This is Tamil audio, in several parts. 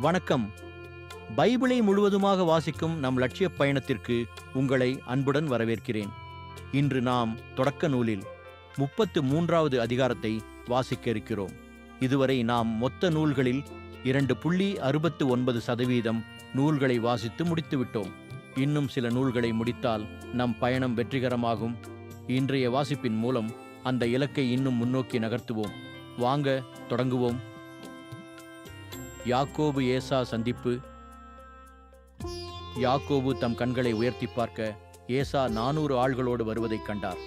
வணக்கம். பைபிளை முழுவதுமாக வாசிக்கும் நம் லட்சிய பயணத்திற்கு உங்களை அன்புடன் வரவேற்கிறேன். இன்று நாம் தொடக்க நூலில் 33வது அதிகாரத்தை வாசிக்க இருக்கிறோம். இதுவரை நாம் மொத்த நூல்களில் 2.69% நூல்களை வாசித்து முடித்துவிட்டோம். இன்னும் சில நூல்களை முடித்தால் நம் பயணம் வெற்றிகரமாகும். இன்றைய வாசிப்பின் மூலம் அந்த இலக்கை இன்னும் முன்னோக்கி நகர்த்துவோம். வாங்க தொடங்குவோம். யாக்கோபு ஏசா சந்திப்பு. யாக்கோபு தம் கண்களை உயர்த்தி பார்க்க ஏசா 400 ஆள்களோடு வருவதைக் கண்டார்.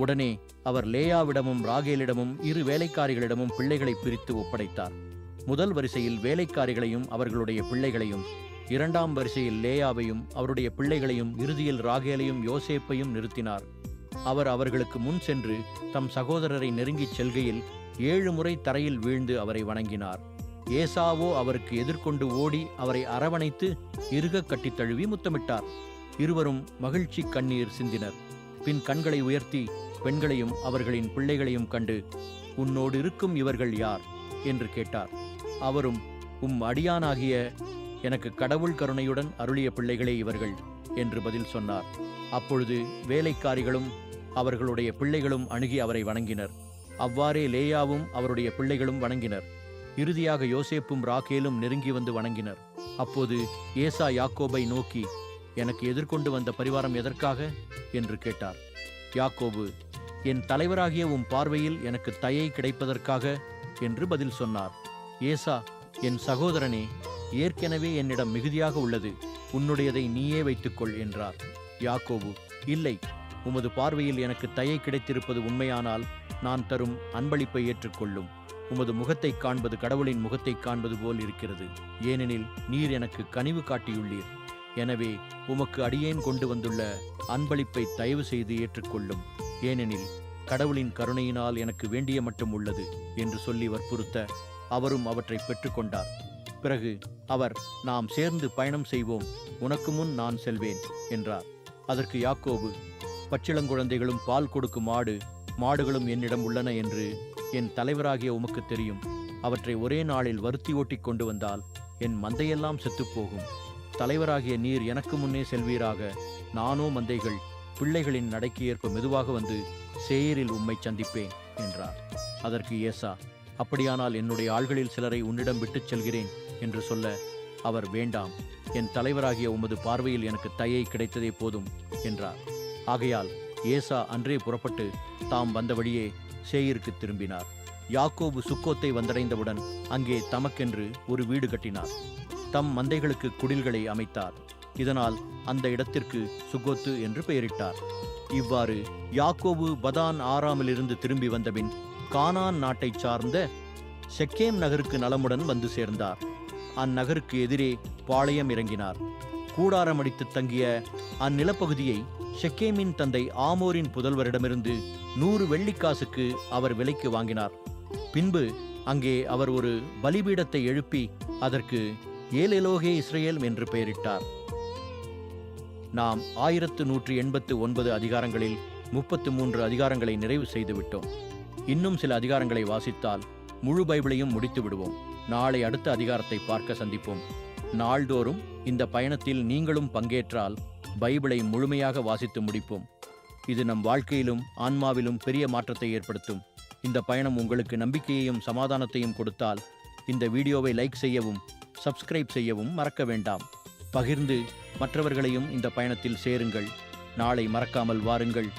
உடனே அவர் லேயாவிடமும் ராகேலிடமும் 2 வேலைக்காரிகளிடமும் பிள்ளைகளை பிரித்து ஒப்படைத்தார். முதல் வரிசையில் வேலைக்காரிகளையும் அவர்களுடைய பிள்ளைகளையும், 2ஆம் வரிசையில் லேயாவையும் அவருடைய பிள்ளைகளையும், இறுதியில் ராகேலையும் யோசேப்பையும் நிறுத்தினார். அவர் அவர்களுக்கு முன் சென்று தம் சகோதரரை நெருங்கிச் செல்கையில் 7 முறை தரையில் வீழ்ந்து அவரை வணங்கினார். ஏசாவோ அவருக்கு எதிர்கொண்டு ஓடி அவரை அரவணைத்து இறுகக் கட்டித் தழுவி முத்தமிட்டார். இருவரும் மகிழ்ச்சி கண்ணீர் சிந்தினர். பின் கண்களை உயர்த்தி பெண்களையும் அவர்களின் பிள்ளைகளையும் கண்டு, உன்னோடு இருக்கும் இவர்கள் யார் என்று கேட்டார். அவரும், உம் அடியானாகிய எனக்கு கடவுள் கருணையுடன் அருளிய பிள்ளைகளே இவர்கள் என்று பதில் சொன்னார். அப்பொழுது வேலைக்காரிகளும் அவர்களுடைய பிள்ளைகளும் அணுகி அவரை வணங்கினர். அவ்வாறே லேயாவும் அவருடைய பிள்ளைகளும் வணங்கினர். இறுதியாக யோசேப்பும் ராகேலும் நெருங்கி வந்து வணங்கினர். அப்போது ஏசா யாக்கோபை நோக்கி, எனக்கு எதிர்கொண்டு வந்த பரிவாரம் எதற்காக என்று கேட்டார். யாக்கோபு, என் தலைவராகிய உம் பார்வையில் எனக்கு தயை கிடைப்பதற்காக என்று பதில் சொன்னார். ஏசா, என் சகோதரனே, ஏற்கனவே என்னிடம் மிகுதியாக உள்ளது, உன்னுடையதை நீயே வைத்துக்கொள் என்றார். யாக்கோபு, இல்லை, உமது பார்வையில் எனக்கு தயை கிடைத்திருப்பது உண்மையானால் நான் தரும் அன்பளிப்பை ஏற்றுக்கொள்ளும். உமது முகத்தை காண்பது கடவுளின் முகத்தை காண்பது போல் இருக்கிறது. ஏனெனில் நீர் எனக்கு கனிவு காட்டியுள்ளீர். எனவே உமக்கு அடியேன் கொண்டு வந்துள்ள அன்பளிப்பை தயவு செய்து ஏற்றுக்கொள்ளும். ஏனெனில் கடவுளின் கருணையினால் எனக்கு வேண்டிய மட்டும் உள்ளது என்று சொல்லி வற்புறுத்த அவரும் அவற்றை பெற்றுக்கொண்டார். பிறகு அவர், நாம் சேர்ந்து பயணம் செய்வோம், உனக்கு முன் நான் செல்வேன் என்றார். அதற்கு யாக்கோபு, பச்சிளங்குழந்தைகளும் பால் கொடுக்கும் மாடுகளும் என்னிடம் உள்ளன என்று என் தலைவராகிய உமக்கு தெரியும். அவற்றை ஒரே நாளில் வருத்தி ஓட்டிக் கொண்டு வந்தால் என் மந்தையெல்லாம் செத்துப்போகும். தலைவராகிய நீர் எனக்கு முன்னே செல்வீராக. நானோ மந்தைகள் பிள்ளைகளின் நடைக்கு ஏற்ப மெதுவாக வந்து சேயரில் உம்மை சந்திப்பேன் என்றார். அதற்கு ஏசா, அப்படியானால் என்னுடைய ஆள்களில் சிலரை உன்னிடம் விட்டுச் செல்கிறேன் என்று சொல்ல அவர், வேண்டாம், என் தலைவராகிய உமது பார்வையில் எனக்கு தயை கிடைத்ததே போதும் என்றார். ஆகையால் ஏசா அன்றே புறப்பட்டு தாம் வந்த வழியே சேயிருக்கு திரும்பினார். யாக்கோபு சுக்கோத்தை வந்தடைந்தவுடன் அங்கே தமக்கென்று ஒரு வீடு கட்டினார். தம் மந்தைகளுக்கு குடில்களை அமைத்தார். இதனால் அந்த இடத்திற்கு சுக்கோத்து என்று பெயரிட்டார். இவ்வாறு யாக்கோபு பதான் ஆராமிலிருந்து திரும்பி வந்தபின் கானான் நாட்டைச் சார்ந்த செக்கேம் நகருக்கு நலமுடன் வந்து சேர்ந்தார். அந்நகருக்கு எதிரே பாளையம் இறங்கினார். கூடாரமடித்து தங்கிய அந்நிலப்பகுதியை செக்கேமின் தந்தை ஆமோரின் புதல்வரிடமிருந்து 100 வெள்ளிக்காசுக்கு அவர் விலைக்கு வாங்கினார். பின்பு அங்கே அவர் ஒரு பலிபீடத்தை எழுப்பி அதற்கு ஏலெலோகே இஸ்ரேல் என்று பெயரிட்டார். நாம் 1189 அதிகாரங்களில் 33 அதிகாரங்களை நிறைவு செய்துவிட்டோம். இன்னும் சில அதிகாரங்களை வாசித்தால் முழு பைபிளையும் முடித்து விடுவோம். நாளை அடுத்த அதிகாரத்தை பார்க்க சந்திப்போம். நாள்தோறும் இந்த பயணத்தில் நீங்களும் பங்கேற்றால் பைபிளை முழுமையாக வாசித்து முடிப்போம். இது நம் வாழ்க்கையிலும் ஆன்மாவிலும் பெரிய மாற்றத்தை ஏற்படுத்தும். இந்த பயணம் உங்களுக்கு நம்பிக்கையையும் சமாதானத்தையும் கொடுத்தால் இந்த வீடியோவை லைக் செய்யவும் சப்ஸ்கிரைப் செய்யவும் மறக்க வேண்டாம். பகிர்ந்து மற்றவர்களையும் இந்த பயணத்தில் சேருங்கள். நாளை மறக்காமல் வாருங்கள்.